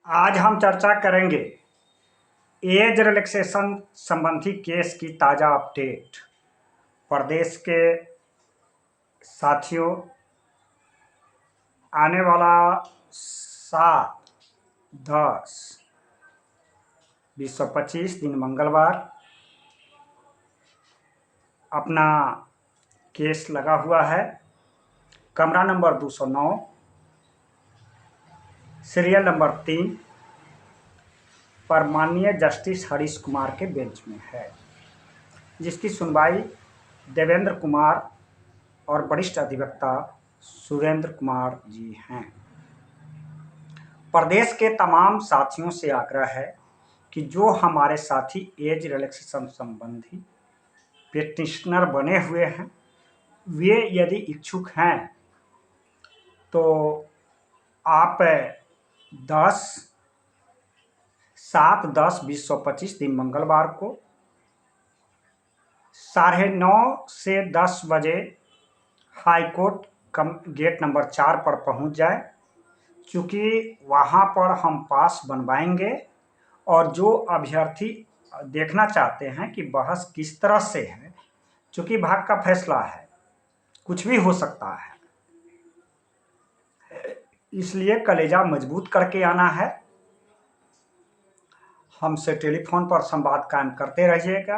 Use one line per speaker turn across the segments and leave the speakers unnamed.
आज हम चर्चा करेंगे एज रिलैक्सेशन संबंधी केस की ताज़ा अपडेट। प्रदेश के साथियों, आने वाला 7/10/2025 दिन मंगलवार अपना केस लगा हुआ है। कमरा नंबर 209, सीरियल नंबर 3 पर माननीय जस्टिस हरीश कुमार के बेंच में है, जिसकी सुनवाई देवेंद्र कुमार और वरिष्ठ अधिवक्ता सुरेंद्र कुमार जी हैं। प्रदेश के तमाम साथियों से आग्रह है कि जो हमारे साथी एज रिलैक्सेशन संबंधी पिटिशनर बने हुए हैं, वे यदि इच्छुक हैं तो आप 7/10/2025 दिन मंगलवार को 9:30 से 10 बजे हाईकोर्ट गेट नंबर 4 पर पहुंच जाए, क्योंकि वहां पर हम पास बनवाएंगे और जो अभ्यर्थी देखना चाहते हैं कि बहस किस तरह से है, क्योंकि भाग का फैसला है, कुछ भी हो सकता है, इसलिए कलेजा मजबूत करके आना है। हमसे टेलीफोन पर संवाद कायम करते रहिएगा,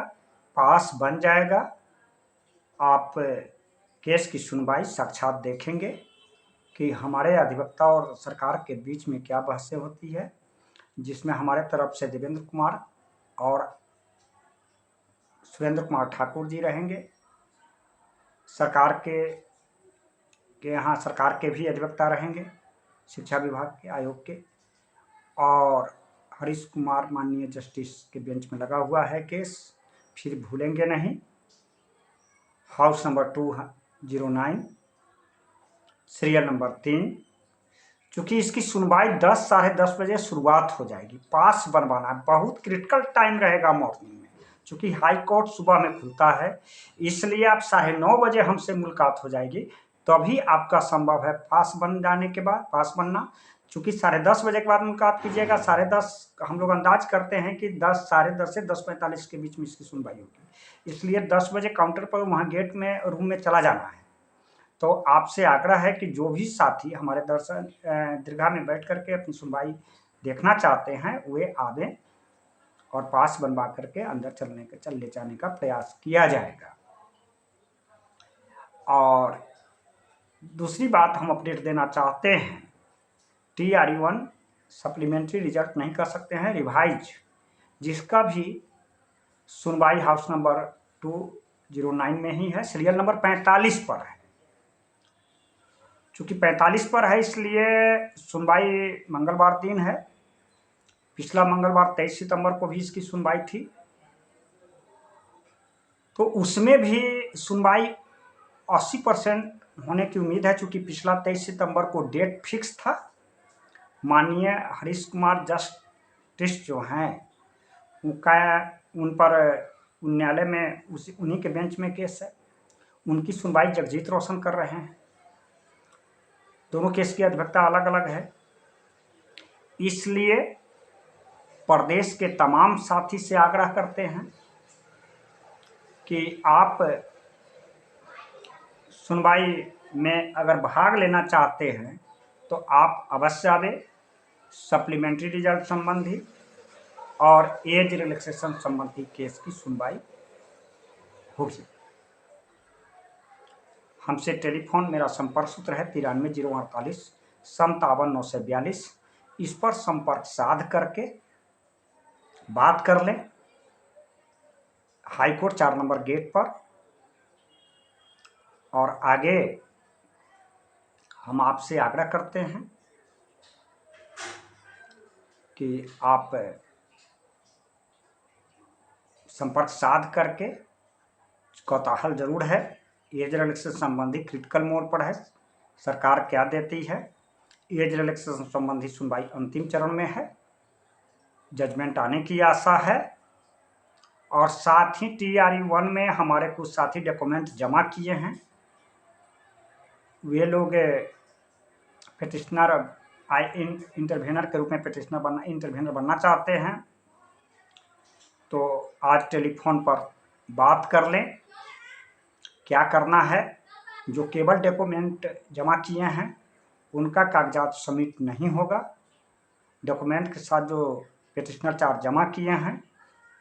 पास बन जाएगा। आप केस की सुनवाई साक्षात देखेंगे कि हमारे अधिवक्ता और सरकार के बीच में क्या बहसें होती है, जिसमें हमारे तरफ से देवेंद्र कुमार और सुरेंद्र कुमार ठाकुर जी रहेंगे। सरकार के यहाँ सरकार के भी अधिवक्ता रहेंगे, शिक्षा विभाग के, आयोग के, और हरीश कुमार माननीय जस्टिस के बेंच में लगा हुआ है केस, फिर भूलेंगे नहीं। House number 209, serial number 3। चूँकि इसकी सुनवाई 10 साढ़े 10 बजे शुरुआत हो जाएगी। पास बनवाना है, बहुत क्रिटिकल टाइम रहेगा मॉर्निंग में, चूँकि हाई कोर्ट सुबह में खुलता है, इसलिए आप 9:30 बजे हमसे मुलाकात हो जाएगी, तभी आपका संभव है पास बन जाने के बाद पास बनना। चूँकि 10:30 बजे के बाद मुलाकात कीजिएगा, 10:30 हम लोग अंदाज करते हैं कि 10 साढ़े 10 से 10:45 के बीच में इसकी सुनवाई होगी, इसलिए 10 बजे काउंटर पर वहाँ गेट में रूम में चला जाना है। तो आपसे आग्रह है कि जो भी साथी हमारे दर्शन दीर्घा में बैठ करके अपनी सुनवाई देखना चाहते हैं, वे आवें और पास बनवा करके अंदर चले जाने का प्रयास किया जाएगा। और दूसरी बात हम अपडेट देना चाहते हैं, TRE1 सप्लीमेंट्री रिजल्ट नहीं कर सकते हैं, रिवाइज, जिसका भी सुनवाई हाउस नंबर 209 में ही है, सीरियल नंबर 45 पर है। चूँकि 45 पर है, इसलिए सुनवाई मंगलवार दिन है। पिछला मंगलवार 23 सितंबर को भी इसकी सुनवाई थी, तो उसमें भी सुनवाई 80% होने की उम्मीद है। चूँकि पिछला 23 सितंबर को डेट फिक्स था, माननीय हरीश कुमार जस्टिस जो हैं उन पर न्यायालय में उन्हीं के बेंच में केस है, उनकी सुनवाई जगजीत रोशन कर रहे हैं। दोनों केस की अधिवक्ता अलग अलग है, इसलिए प्रदेश के तमाम साथी से आग्रह करते हैं कि आप सुनवाई में अगर भाग लेना चाहते हैं तो आप अवश्य आवें। सप्लीमेंट्री रिजल्ट संबंधी और एज रिलैक्सेशन संबंधी केस की सुनवाई होगी। हमसे टेलीफोन, मेरा संपर्क सूत्र है 93 048 57 942। इस पर संपर्क साध करके बात कर लें हाईकोर्ट 4 नंबर गेट पर। और आगे हम आपसे आग्रह करते हैं कि आप संपर्क साध करके, कौतूहल जरूर है, एज रिलैक्सेशन संबंधी क्रिटिकल मोड पर है, सरकार क्या देती है। एज रिलैक्सेशन संबंधी सुनवाई अंतिम चरण में है, जजमेंट आने की आशा है। और साथ ही TRE1 में हमारे कुछ साथी डॉक्यूमेंट जमा किए हैं, वे लोग पिटिशनर इंटरवेनर के रूप में इंटरवेनर बनना चाहते हैं तो आज टेलीफोन पर बात कर लें। क्या करना है, जो केवल डॉक्यूमेंट जमा किए हैं उनका कागजात सबमिट नहीं होगा। डॉक्यूमेंट के साथ जो पिटिशनर चार्ज जमा किए हैं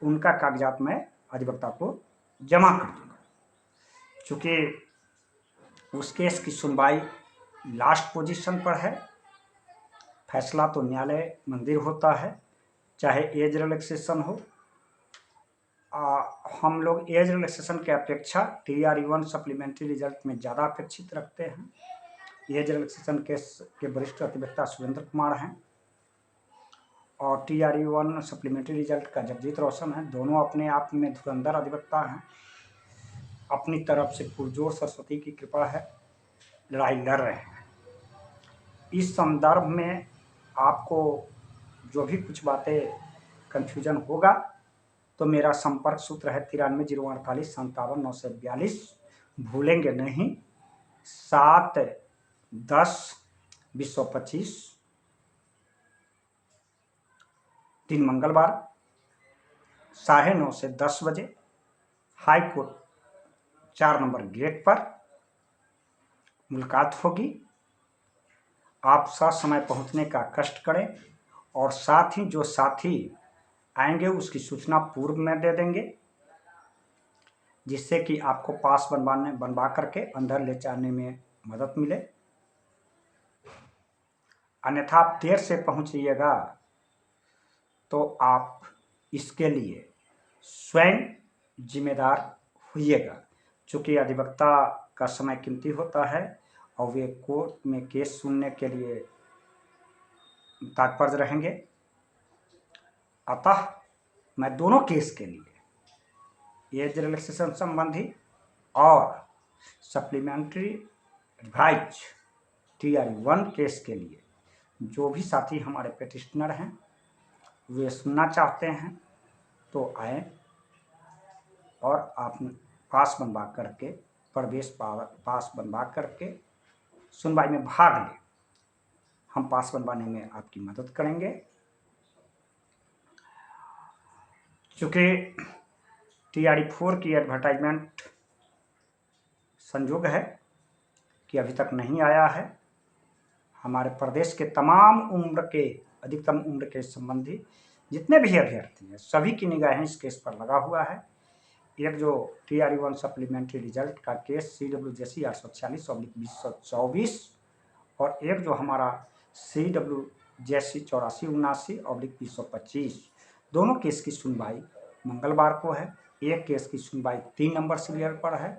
उनका कागजात मैं अधिवक्ता को जमा कर दूंगा। चूँकि उस केस की सुनवाई लास्ट पोजीशन पर है, फैसला तो न्यायालय मंदिर होता है, चाहे एज रिलैक्सेशन हो। हम लोग एज रिलैक्सेशन के अपेक्षा TRE-1 सप्लीमेंट्री रिजल्ट में ज़्यादा अपेक्षित रखते हैं। एज रिलैक्सेशन केस के वरिष्ठ अधिवक्ता सुरेंद्र कुमार हैं और TRE-1 सप्लीमेंट्री रिजल्ट का जगजीत रोशन है। दोनों अपने आप में धुरंधर अधिवक्ता हैं। अपनी तरफ से पुरजोर सरस्वती की कृपा है, लड़ाई लड़ रहे हैं। इस संदर्भ में आपको जो भी कुछ बातें कन्फ्यूजन होगा तो मेरा संपर्क सूत्र है 93 048 57 942। भूलेंगे नहीं, 7/10/2025 दिन मंगलवार 9:30 से 10 बजे हाई कोर्ट 4 नंबर गेट पर मुलाकात होगी। आप ससमय पहुंचने का कष्ट करें और साथ ही जो साथी आएंगे उसकी सूचना पूर्व में दे देंगे, जिससे कि आपको पास बनवा करके अंदर ले जाने में मदद मिले। अन्यथा आप देर से पहुंचिएगा तो आप इसके लिए स्वयं जिम्मेदार होइएगा। चूँकि अधिवक्ता का समय कीमती होता है और वे कोर्ट में केस सुनने के लिए तत्पर रहेंगे। अतः मैं दोनों केस के लिए एज रिलैक्सेशन संबंधी और सप्लीमेंट्री रिवाइज TRE-1 केस के लिए जो भी साथी हमारे पिटिशनर हैं वे सुनना चाहते हैं तो आए और आप पास बनवा करके पास बनवा करके सुनवाई में भाग लें। हम पास बनवाने में आपकी मदद करेंगे। चूँकि TRE-4 की एडवर्टाइजमेंट संयोग है कि अभी तक नहीं आया है। हमारे प्रदेश के तमाम उम्र के अधिकतम उम्र के संबंधी जितने भी अभ्यर्थी हैं सभी की निगाहें इस केस पर लगा हुआ है। एक जो TRE-1 सप्लीमेंट्री रिजल्ट का केस CWJC 846/2024 और एक जो हमारा CWJC 8479/2025 दोनों केस की सुनवाई मंगलवार को है। एक केस की सुनवाई 3 नंबर सीरियल पर है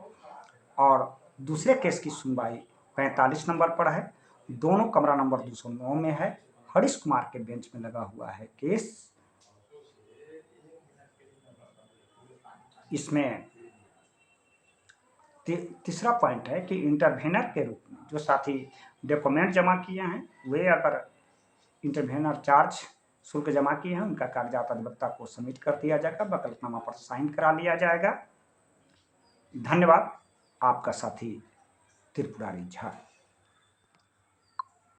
और दूसरे केस की सुनवाई 45 नंबर पर है। दोनों कमरा नंबर 209 में है। हरीश कुमार के बेंच में लगा हुआ है केस। इसमें तीसरा पॉइंट है कि इंटरवेनर के रूप में जो साथी डॉक्यूमेंट जमा किए हैं वे अगर इंटरवेनर चार्ज शुल्क जमा किए हैं उनका कागजात अधिवक्ता को सबमिट कर दिया जाएगा, वकालतनामा पर साइन करा लिया जाएगा। धन्यवाद। आपका साथी त्रिपुरारी झा।